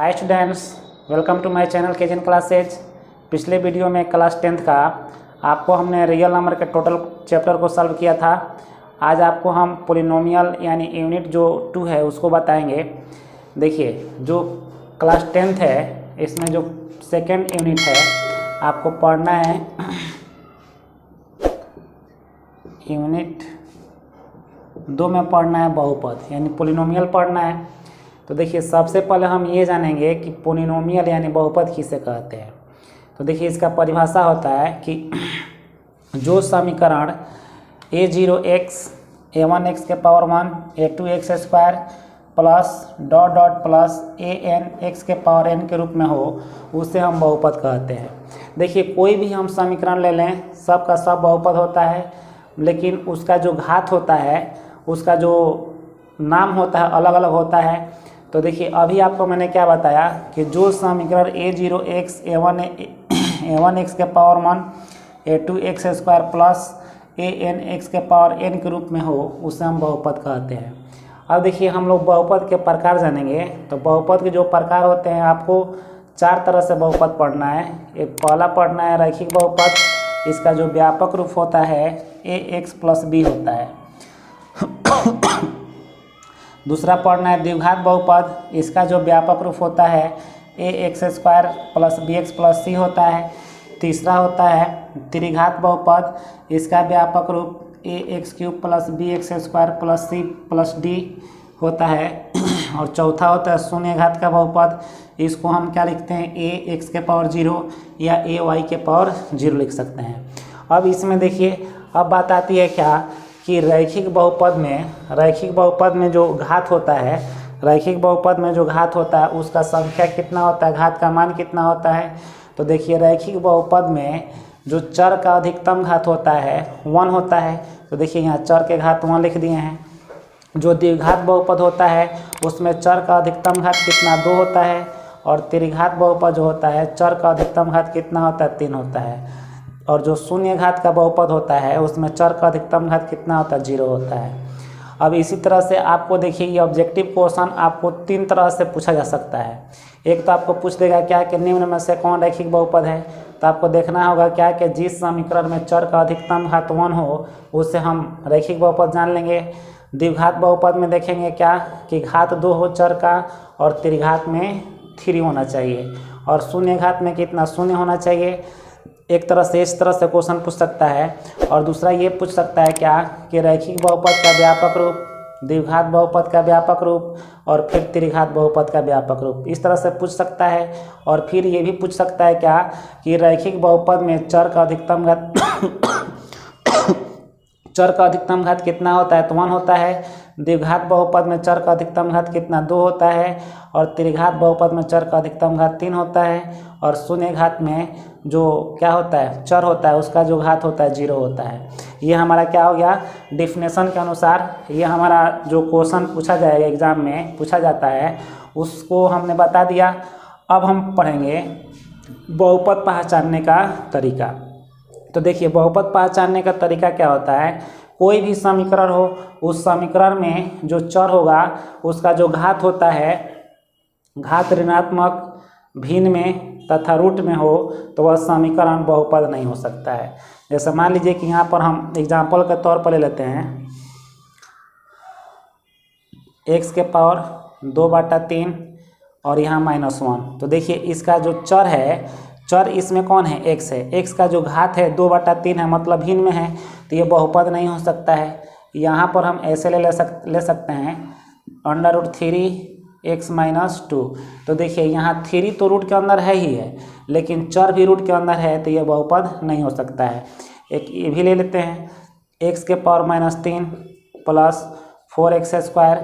Hi students, welcome to my channel केजन classes. पिछले video में क्लास 10th का आपको हमने रियल नंबर के टोटल चैप्टर को सॉल्व किया था। आज आपको हम पोलिनोमियल यानी यूनिट जो 2 है उसको बताएंगे। देखिए, जो क्लास 10th है इसमें जो सेकेंड यूनिट है आपको पढ़ना है यूनिट 2 में पढ़ना है बहुपद यानी पोलिनोमियल पढ़ना है। तो देखिए, सबसे पहले हम ये जानेंगे कि पोलिनोमियल यानी बहुपद किसे कहते हैं। तो देखिए, इसका परिभाषा होता है कि जो समीकरण a0x a1x के power 1 a2x square plus dot dot plus an x के पावर n के रूप में हो उसे हम बहुपद कहते हैं। देखिए, कोई भी हम समीकरण ले लें सब का सब बहुपद होता है, लेकिन उसका जो घात होता है उसका जो नाम होता है अलग अलग होता है। तो देखिए, अभी आपको मैंने क्या बताया कि जो समीकरण a0x a1x के power 1 a2x square plus an के पावर n के रूप में हो उसे हम बहुपद कहते हैं। अब देखिए, हम लोग बहुपद के प्रकार जानेंगे। तो बहुपद के जो प्रकार होते हैं आपको 4 तरह से बहुपद पढ़ना है। एक पहला पढ़ना है रैखिक बहुपद। इसका जो व्यापक रूप होता है ax + b होता है। दूसरा पढ़ना है द्विघात बहुपद। इसका जो व्यापक रूप होता है ax square plus bx plus c होता है। तीसरा होता है त्रिघात बहुपद। इसका व्यापक रूप ax cube plus bx square plus c plus d होता है। और चौथा होता है शून्य घात का बहुपद। इसको हम क्या लिखते हैं ax के पावर 0 या ay के पावर 0 लिख सकते हैं। अब इसमें देखिए, अब बात आती है क्या कि रैखिक बहुपद में जो घात होता है, रैखिक बहुपद में जो घात होता है उसका संख्या कितना होता है, घात का मान कितना होता है। तो देखिए, रैखिक बहुपद में जो चर का अधिकतम घात होता है 1 होता है। तो देखिए, यहाँ चर के घात 1 लिख दिए हैं। जो द्विघात बहुपद होता है उसमें चर का अधिकतम घात कितना 2 होता है। और त्रिघात बहुपद जो होता है चर का अधिकतम घात कितना होता है 3 होता है। और जो शून्य घात का बहुपद होता है उसमें चर का अधिकतम घात कितना होता है 0 होता है। अब इसी तरह से आपको देखिए, ये ऑब्जेक्टिव क्वेश्चन आपको 3 तरह से पूछा जा सकता है। एक तो आपको पूछ देगा क्या कि निम्न में से कौन रैखिक बहुपद है। तो आपको देखना होगा क्या कि जिस समीकरण में चर का अधिकतम घात 1 हो उसे हम रैखिक बहुपद जान लेंगे। द्विघात बहुपद में देखेंगे क्या कि घात 2 हो चर का और त्रिघात में 3 होना चाहिए। और शून्य घात में कितना 0 होना चाहिए। एक तरह से इस तरह से क्वेश्चन पूछ सकता है। और दूसरा ये पूछ सकता है क्या कि रैखिक बहुपद का व्यापक रूप, द्विघात बहुपद का व्यापक रूप और फिर त्रिघात बहुपद का व्यापक रूप, इस तरह से पूछ सकता है। और फिर ये भी पूछ सकता है क्या कि रैखिक बहुपद में चर का अधिकतम घात कितना होता है तो 1 होता है। द्विघात बहुपद में चर का अधिकतम घात कितना 2 होता है। और त्रिघात बहुपद में चर का अधिकतम घात 3 होता है। और शून्य घात में जो क्या होता है चर होता है उसका जो घात होता है 0 होता है। ये हमारा क्या हो गया, डेफिनेशन के अनुसार ये हमारा जो क्वेश्चन पूछा जाएगा एग्जाम में पूछा जाता है उसको हमने बता दिया। अब हम पढ़ेंगे बहुपद पहचानने का तरीका। तो देखिए, बहुपद पहचानने का तरीका क्या होता है, कोई भी समीकरण हो उस समीकरण में जो चर होगा उसका जो घात होता है, घात ऋणात्मक भिन्न में तथा रूट में हो तो वह समीकरण बहुपद नहीं हो सकता है। जैसे मान लीजिए कि यहाँ पर हम एग्जाम्पल के तौर पर ले लेते हैं x के पावर 2/3 और यहाँ -1। तो देखिए, इसका जो चर है, चर इसमें कौन है x है। x का जो घात है 2/3 है मतलब भिन्न में है, तो ये बहुपद नहीं हो सकता है। यहाँ पर हम ऐसे ले सकते हैं √3x-2। तो देखिए, यहाँ 3 तो रूट के अंदर है ही है, लेकिन चर भी रूट के अंदर है तो ये बहुपद नहीं हो सकता है। एक ये भी ले लेते हैं x के power -3 plus 4x square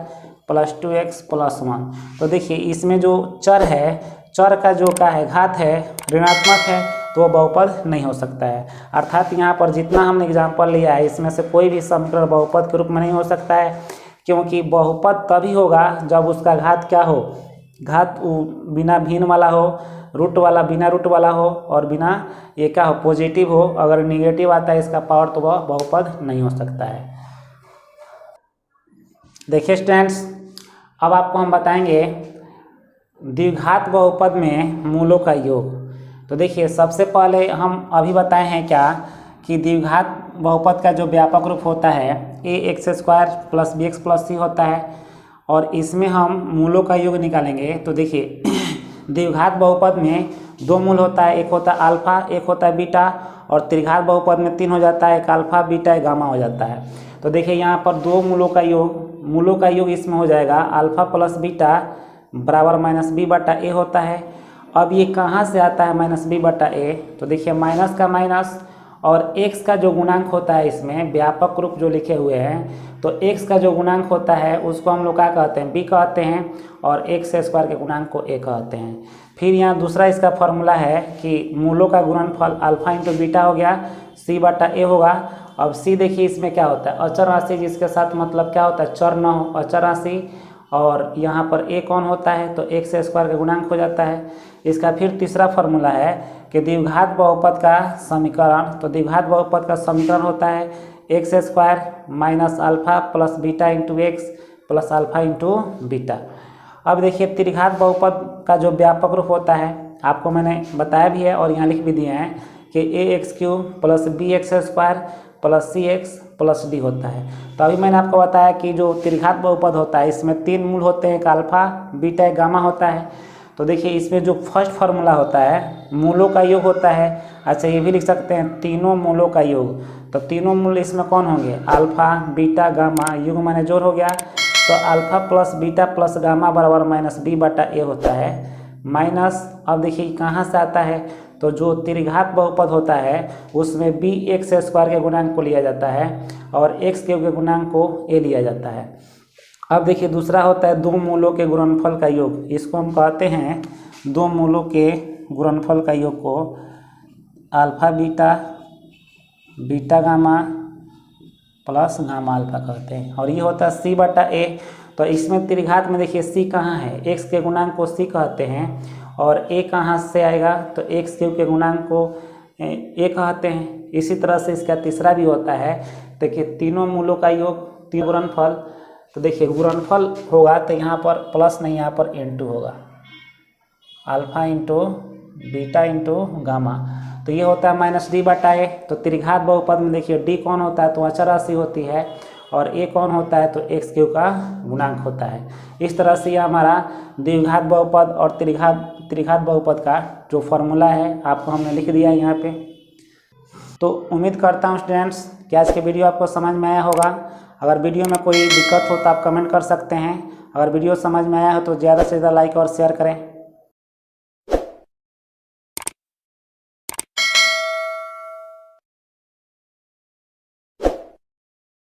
plus 2x plus 1। तो देखिए, इसमें जो चर है, चर का जो का है घात है ऋणात्मक है तो वो बहुपद नहीं हो सकता है। अर्थात यहाँ पर जितना हमने एग्जाम्पल लिया है इसमें से कोई भी समीकरण बहुपद के रूप में नहीं हो सकता है, क्योंकि बहुपद तभी होगा जब उसका घात क्या हो, घात बिना भिन्न वाला हो, रूट वाला बिना रूट वाला हो और बिना ये क्या हो पॉजिटिव हो। अगर निगेटिव आता है इसका पावर तो वह बहुपद नहीं हो सकता है। देखिए स्टूडेंट्स, अब आपको हम बताएंगे द्विघात बहुपद में मूलों का योग। तो देखिए सबसे पहले हम अभी बताए हैं क्या कि द्विघात बहुपद का जो व्यापक रूप होता है a x square plus b x plus c होता है और इसमें हम मूलों का योग निकालेंगे। तो देखिए द्विघात बहुपद में दो मूल होता है, एक होता है अल्फा एक होता है बीटा, और त्रिघात बहुपद में तीन हो जाता है, एक अल्फा बीटा एक गामा हो जाता है। तो देखिए यहाँ पर दो मूलों का योग इसमें हो जाएगा अल्फा प्लस बीटा बराबर माइनस बी बटा ए होता है। अब ये कहाँ से आता है माइनस बी बटा ए? तो देखिए माइनस का माइनस और x का जो गुणांक होता है इसमें व्यापक रूप जो लिखे हुए हैं, तो x का जो गुणांक होता है उसको हम लोग क्या कहते हैं, b कहते हैं, और x स्क्वायर के गुणांक को a कहते हैं। फिर यहाँ दूसरा इसका फॉर्मूला है कि मूलों का गुणनफल अल्फा इंटू बीटा हो गया, c बटा a होगा। अब c देखिए इसमें क्या होता है, अचर राशि, जिसके साथ मतलब क्या होता है, चर न हो, अचर राशि, और यहाँ पर a कौन होता है तो x स्क्वायर का गुणांक हो जाता है। इसका फिर तीसरा फॉर्मूला है कि द्विघात बहुपद का समीकरण, तो द्विघात बहुपद का समीकरण होता है x square minus alpha plus beta into x plus alpha into beta. अब देखिए त्रिघात बहुपद का जो व्यापक रूप होता है आपको मैंने बताया भी है और यहाँ लिख भी दिए हैं कि a x cube plus b x square plus c x plus d होता है। तो अभी मैंने आपको बताया कि जो त्रिघात बहुपद होता है इसमें तीन मूल होते हैं, एक अल्फा बीटा एक गामा होता है। तो देखिए इसमें जो फर्स्ट फार्मूला होता है मूलों का योग होता है। अच्छा ये भी लिख सकते हैं तीनों मूलों का योग, तो तीनों मूल इसमें कौन होंगे, अल्फा बीटा गामा, योग माने जोड़ हो गया, तो alpha plus beta plus gamma बराबर माइनस बी बटा ए होता है माइनस। अब देखिए कहाँ से आता है, तो जो त्रिघात बहुपद होता है उसमें बी एक्स स्क्वायर के गुणांक को लिया जाता है और एक्स क्यूब के गुणांक को ए लिया जाता है। अब देखिए दूसरा होता है दो मूलों के गुणनफल का योग, इसको हम कहते हैं दो मूलों के गुणनफल का योग को alpha beta beta gamma plus gamma alpha कहते हैं, और ये होता है सी बटा ए। तो इसमें त्रिघात में देखिए सी कहाँ है, एक्स के गुणांक को सी कहते हैं, और ए कहाँ से आएगा तो एक्स क्यूब के गुणांक को ए कहते हैं। इसी तरह से इसका तीसरा भी होता है, देखिए तीनों मूलों का योग तीन गुणनफल, तो देखिए गुणनफल होगा तो यहाँ पर प्लस नहीं, यहाँ पर इंटू होगा, alpha into beta into gamma, तो ये होता है माइनस डी बटा ए। तो त्रिघात बहुपद में देखिए डी कौन होता है तो अचर राशि होती है, और ए कौन होता है तो एक्स क्यूब का गुणांक होता है। इस तरह से यह हमारा द्विघात बहुपद और त्रिघात बहुपद का जो फॉर्मूला है आपको हमने लिख दिया है यहाँ पे। तो उम्मीद करता हूँ स्टूडेंट्स कि आज के वीडियो आपको समझ में आया होगा। अगर वीडियो में कोई दिक्कत हो तो आप कमेंट कर सकते हैं। अगर वीडियो समझ में आया हो तो ज़्यादा से ज़्यादा लाइक और शेयर करें।